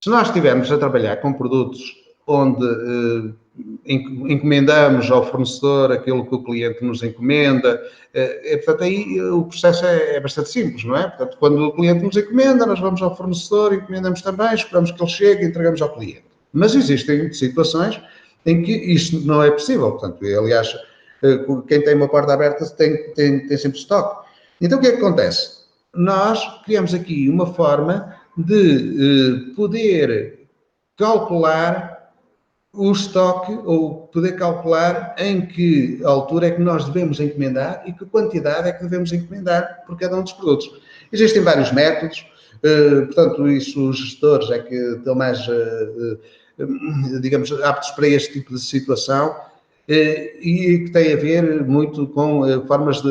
Se nós estivermos a trabalhar com produtos onde encomendamos ao fornecedor aquilo que o cliente nos encomenda, portanto, aí o processo é bastante simples, não é? Portanto, quando o cliente nos encomenda, nós vamos ao fornecedor, encomendamos também, esperamos que ele chegue e entregamos ao cliente. Mas existem situações em que isto não é possível. Portanto, aliás, quem tem uma porta aberta tem sempre estoque. Então, o que é que acontece? Nós criamos aqui uma forma de poder calcular o estoque, ou poder calcular em que altura é que nós devemos encomendar e que quantidade é que devemos encomendar por cada um dos produtos. Existem vários métodos, portanto, isso os gestores é que estão mais, digamos, aptos para este tipo de situação, e que tem a ver muito com formas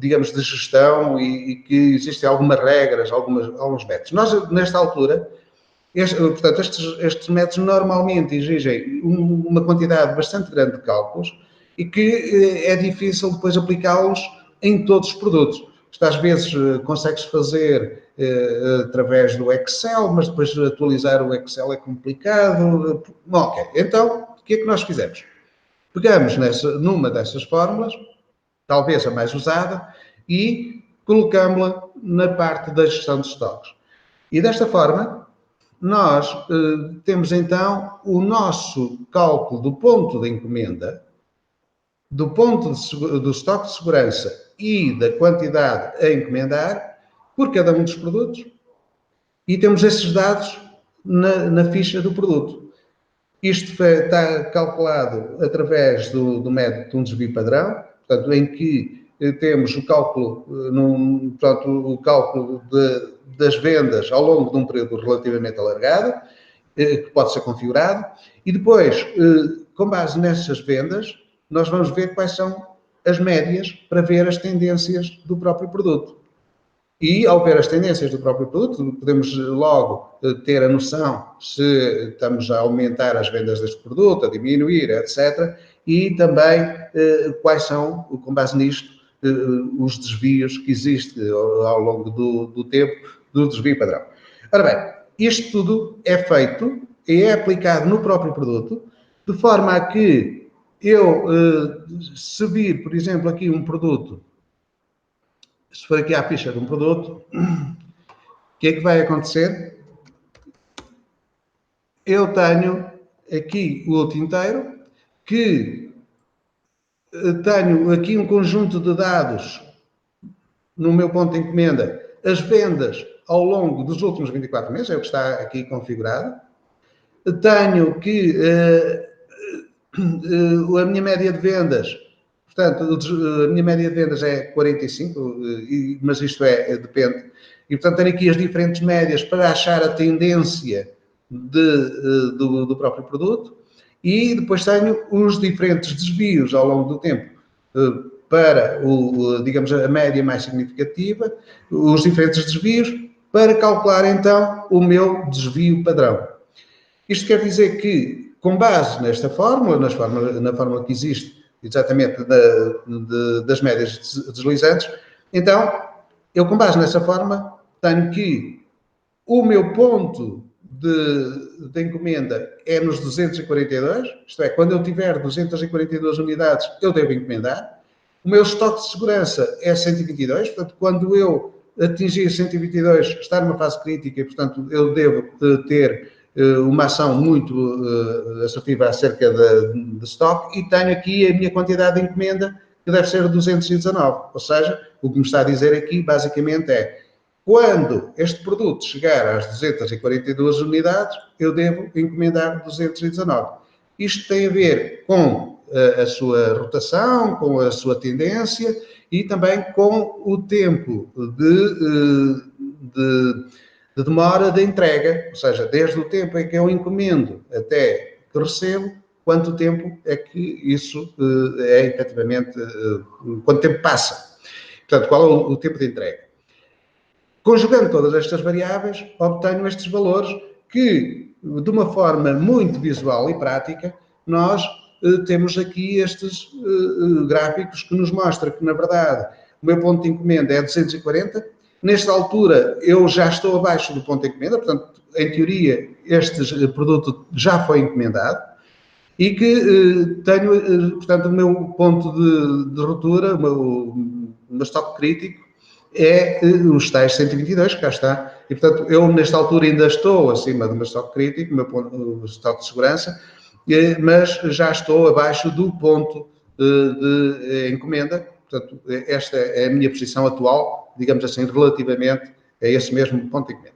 digamos, de gestão e que existem algumas regras, alguns métodos. Nós, nesta altura, portanto, estes métodos normalmente exigem uma quantidade bastante grande de cálculos e que é difícil depois aplicá-los em todos os produtos. Isto às vezes consegue-se fazer através do Excel, mas depois atualizar o Excel é complicado. Ok, então, o que é que nós fizemos? Pegamos numa dessas fórmulas, talvez a mais usada, e colocámos-la na parte da gestão de estoques. E desta forma, nós temos então o nosso cálculo do ponto de encomenda, do ponto do estoque de segurança e da quantidade a encomendar por cada um dos produtos, e temos esses dados na ficha do produto. Isto está calculado através do método de um desvio padrão, portanto, em que temos o cálculo, portanto, o cálculo das vendas ao longo de um período relativamente alargado, que pode ser configurado, e depois, com base nessas vendas, nós vamos ver quais são as médias para ver as tendências do próprio produto. E, ao ver as tendências do próprio produto, podemos logo ter a noção se estamos a aumentar as vendas deste produto, a diminuir, etc. E também quais são, com base nisto, os desvios que existem ao longo do tempo do desvio padrão. Ora bem, isto tudo é feito e é aplicado no próprio produto, de forma a que eu, se vir, por exemplo, aqui um produto, se for aqui à ficha de um produto, o que é que vai acontecer? Eu tenho aqui o lote inteiro, que tenho aqui um conjunto de dados no meu ponto de encomenda, as vendas ao longo dos últimos 24 meses, é o que está aqui configurado. Tenho que a minha média de vendas, portanto, a minha média de vendas é 45, mas isto depende. E, portanto, tenho aqui as diferentes médias para achar a tendência do próprio produto, e depois tenho os diferentes desvios ao longo do tempo para, digamos, a média mais significativa, os diferentes desvios, para calcular, então, o meu desvio padrão. Isto quer dizer que, com base nesta fórmula, na fórmula que existe, exatamente das médias deslizantes, então, eu, com base nessa fórmula, tenho que o meu ponto de encomenda é nos 242, isto é, quando eu tiver 242 unidades, eu devo encomendar. O meu estoque de segurança é 122, portanto, quando eu atingir 122, está numa fase crítica e, portanto, eu devo ter uma ação muito assertiva acerca de estoque, e tenho aqui a minha quantidade de encomenda, que deve ser 219. Ou seja, o que me está a dizer aqui, basicamente, é quando este produto chegar às 242 unidades, eu devo encomendar 219. Isto tem a ver com a sua rotação, com a sua tendência e também com o tempo de demora de entrega, ou seja, desde o tempo em que eu encomendo até que recebo, quanto tempo é que isso é efetivamente, quanto tempo passa. Portanto, qual é o tempo de entrega. Conjugando todas estas variáveis, obtenho estes valores que, de uma forma muito visual e prática, nós temos aqui estes gráficos que nos mostram que, na verdade, o meu ponto de encomenda é 240, Nesta altura, eu já estou abaixo do ponto de encomenda, portanto, em teoria, este produto já foi encomendado e que tenho, portanto, o meu ponto de ruptura, o meu estoque crítico, é os tais 122, que cá está. E, portanto, eu, nesta altura, ainda estou acima do meu estoque crítico, o meu ponto, o estoque de segurança, mas já estou abaixo do ponto de encomenda. Portanto, esta é a minha posição atual, digamos assim, relativamente a esse mesmo ponto de encomenda.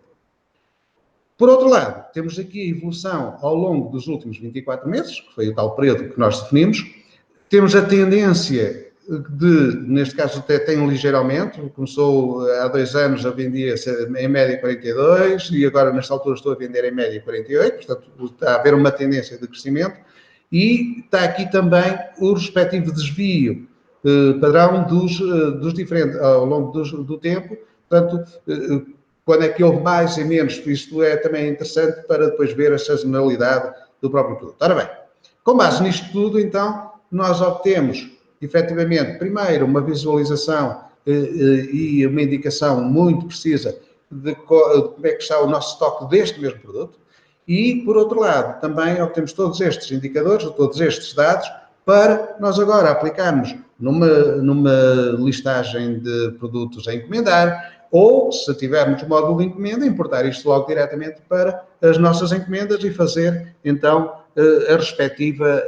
Por outro lado, temos aqui a evolução ao longo dos últimos 24 meses, que foi o tal período que nós definimos. Temos a tendência neste caso até tem um ligeiro aumento, começou há 2 anos, eu vendia em média 42 e agora nesta altura estou a vender em média 48, portanto está a haver uma tendência de crescimento e está aqui também o respectivo desvio padrão dos diferentes, ao longo do tempo, portanto, quando é que houve mais e menos, isto é também interessante para depois ver a sazonalidade do próprio produto. Ora bem, com base nisto tudo, então, nós obtemos, efetivamente, primeiro, uma visualização e uma indicação muito precisa de como é que está o nosso estoque deste mesmo produto e, por outro lado, também obtemos todos estes indicadores, todos estes dados, para nós agora aplicarmos numa listagem de produtos a encomendar, ou, se tivermos o módulo de encomenda, importar isto logo diretamente para as nossas encomendas e fazer, então, a respectiva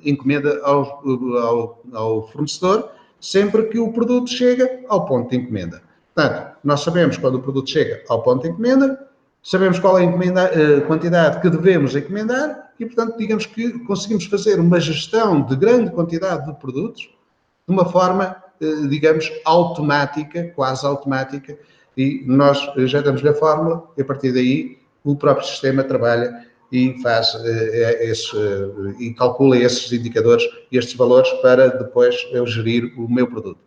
encomenda ao fornecedor, sempre que o produto chega ao ponto de encomenda. Portanto, nós sabemos quando o produto chega ao ponto de encomenda, sabemos qual é a quantidade que devemos encomendar e, portanto, digamos que conseguimos fazer uma gestão de grande quantidade de produtos de uma forma, digamos, automática, quase automática, e nós já damos-lhe a fórmula e, a partir daí, o próprio sistema trabalha e faz e calcula esses indicadores, estes valores, para depois eu gerir o meu produto.